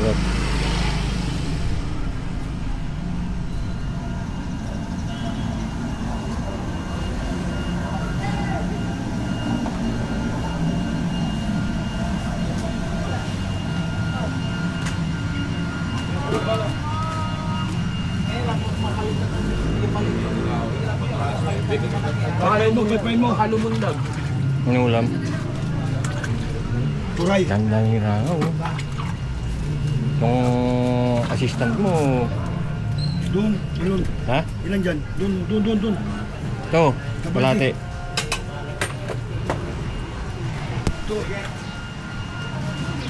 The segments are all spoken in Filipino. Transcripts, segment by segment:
Yep. Halumundag. Ano ulam? Turay. Ganda ni Rangaw. Yung assistant mo, Doon, ilan? ha? Ilan dyan? Doon. Ito, palate. Ito.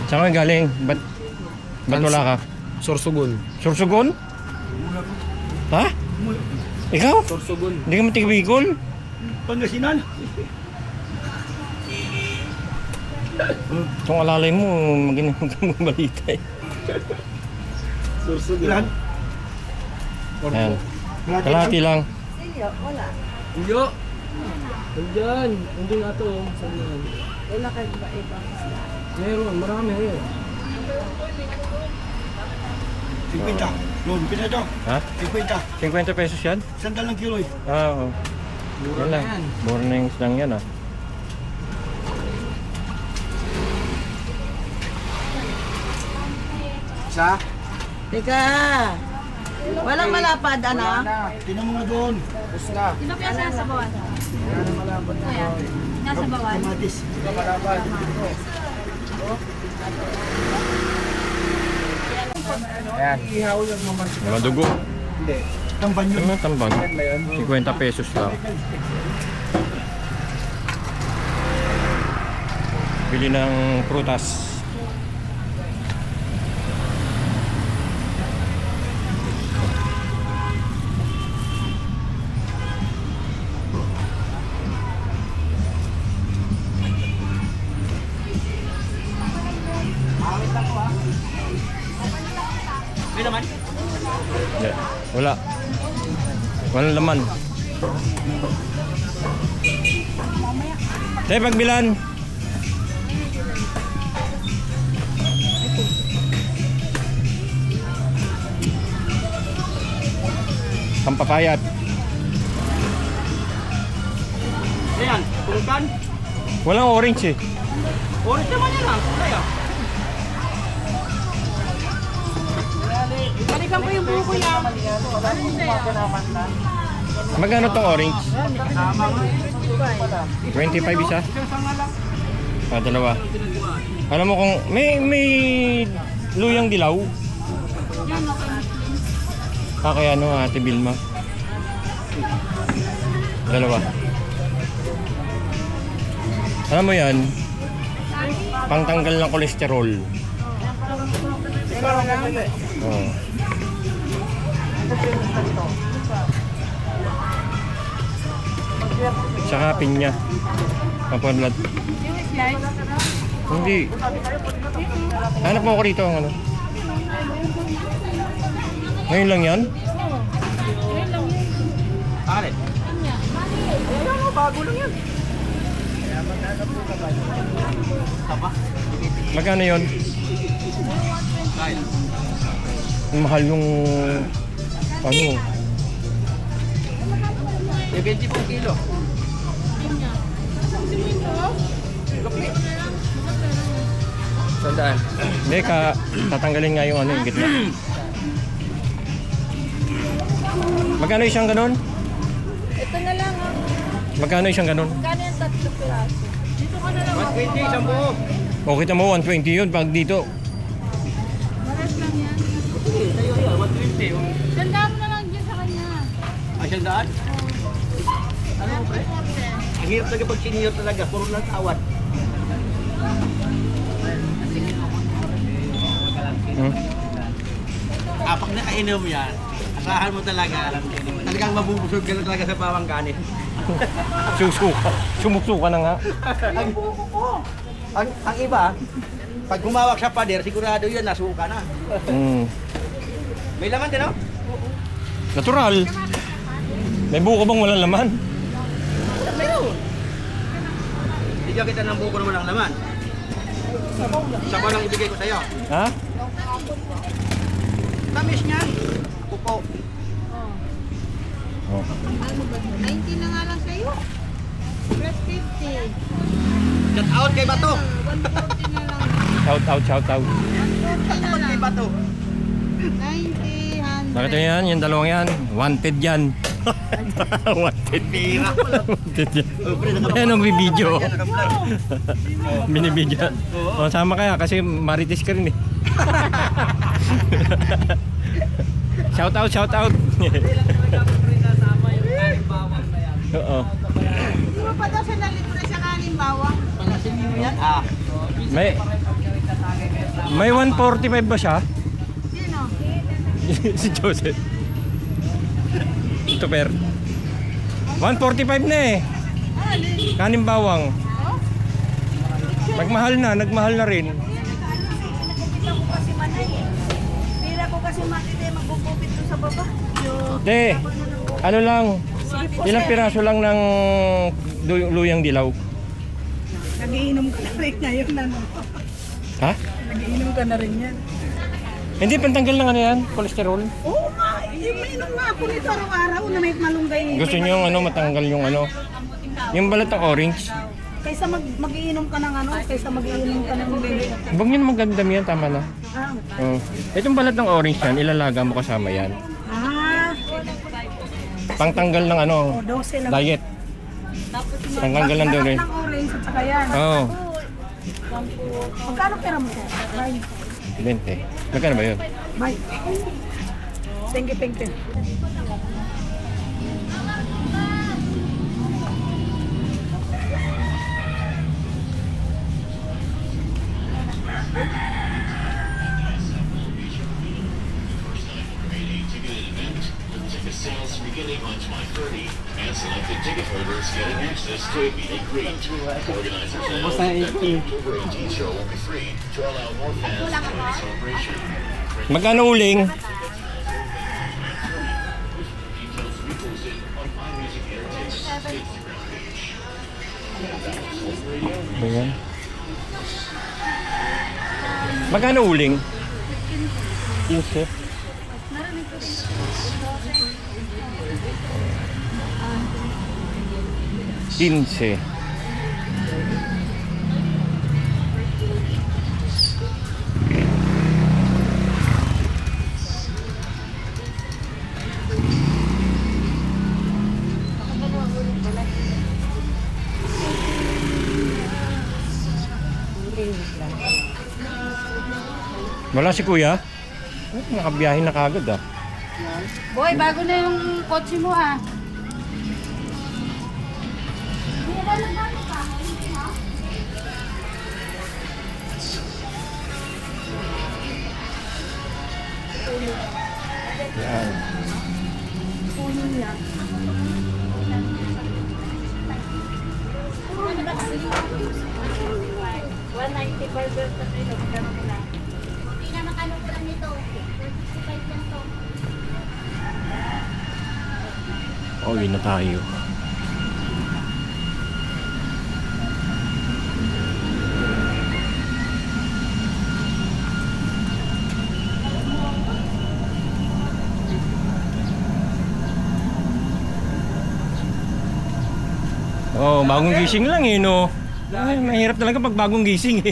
Saan ka galing? Ba't wala ka? Sorsogon. Sursugon? Ha? Ikaw? Sorsogon. Hindi ka matigabikol? Pangasinan. Itong alalay mo, magaling balita eh. Sorsogon. Ilan? Ayan. Kalahati lang. Silyo, wala. Iyo. Nandyan. Nandun nga to. Saan yan? Wala kayo ba ibang isla? Meron. Marami eh. 50. Doon, pina ito. Ha? 50. 50 pesos yan? Sandal ng kilo eh. Oo. Mura Yan na lang. yan. Mura na yung islang yan ah. Sa? Teka! Walang malapad, ano? Tingnan mo nga doon. Tapos na. Sino kaya nasa bawah? Kaya na malapad na. Kaya, nasa bawah. Kamatis. Ito malapad. Ayan. Ihaw yung mga Madugo. Hindi. Tamban yun. Ano tambang? 50 pesos lang. Bili ng prutas. May naman? Hindi. Wala. Walang laman. Tayo pagbilan. Pampapayat. Ayan, pulutan. Walang orange eh. Orange naman yan ah. Kulay ah. Balikan po yung buko yan. Magkano tong orange? 25 isa? Ah, dalawa. Alam mo kung may luyang dilaw. Ah, kaya ano, Ate Vilma. Dalawa. Alam mo yan, pangtanggal ng kolesterol. Oh. Tsaka pinya. Pampablat. Hindi. Hanap mo ako rito ang ano. Ngayon lang yan? Alin? Ayan mo, bago lang yan. Tapa? Magkano yun? Kyle. Mahal yung ano. Eh, 20 pong kilo. Sandaan. Hindi tatanggalin nga yung ano yung gitna. Magkano isang ganun? Ito na lang, ah. Magkano isang ganun? Magkano yung 3 piraso? Dito ka na lang. 120, isang buo. O kita mo 120 yun pag dito. Maras lang yan. Sa'yo yan, 120. oh. Tandaan mo na lang dyan sa kanya. Ah, siyang daan? Ano mo, pre? Ang hirap talaga pag senior talaga, puro lang tawad. Hmm? Apak na kainom yan. Asahan mo talaga. Talagang mabubusog ka na talaga sa pawang kanin. Susuka. Sumuksuka na nga. ang iba, pag humawak sa pader, sigurado yun, nasuka na. Mm. May laman din, no? Natural. May buko bang walang laman? Meron. Bigyan kita ng buko naman ng laman. Sabaw lang ibigay ko sa'yo. Ha? Tamis niya. Pupo. Oh. 90 na nga lang sa'yo. Plus 50. Shout out kay Bato. 140 na lang. Shout out, shout out. 140 na Shout out kay lang. Bato. 90, 100. Bakit yan? Yung dalawang yan. Wanted yan. Wanted. Pira. Wanted yan. Oh, pre, Ayan ang bibidyo. naka-vlog. Binibidyo. O, sama kaya kasi marites ka rin eh. Shout out, shout out. Oo. Di mo pa daw siya nalibre sa kanin bawang? Palasin mo yan. Ah. May 145 ba siya? Sino? Si Joseph. Ito per. 145 na eh. Kanin bawang. Nagmahal na rin. Nakikita ko kasi manay eh. Pila ko kasi matindi magpupupit ko sa baba. De, ano lang, ilang piraso lang ng luyang dilaw. Nagiinom ka na rin ngayon ano. Ha? Nagiinom ka na rin yan. Hindi, pantanggal ng ano yan, kolesterol. Oo nga, mainom nga ako nito araw-araw na may malunggay. Gusto niyo yung ano, matanggal yung ano, yung balat ng orange. Kaysa mag-iinom ka ng ano, kaysa mag-iinom ka ng bebe. Huwag niyo naman gandam yan, tama na. Oh. Itong balat ng orange yan, ilalaga mo kasama yan. Pangtanggal ng ano, 12 lang. diet. Pangtanggal ng doon eh. Ng orange at saka yan. Oo. Magkano pera mo siya? Bye. 20. Magkano ba yun? Bye. Thank you, thank you. Sales beginning on July 30, and selected ticket holders getting access to a meet and greet. Organizers announced that the October 18 show will be free to allow more fans to join the celebration. Magkano uling? Details will be posted on iMusic Entertainment's Instagram page. Ayan. Magkano uling? 15. 15. Wala si kuya? Nakabiyahe na kagad ah. Boy, bago na yung kotse mo ah. Yan. Uwi na tayo. Oh, bagong gising lang eh, no? Ay, mahirap talaga pag bagong gising eh.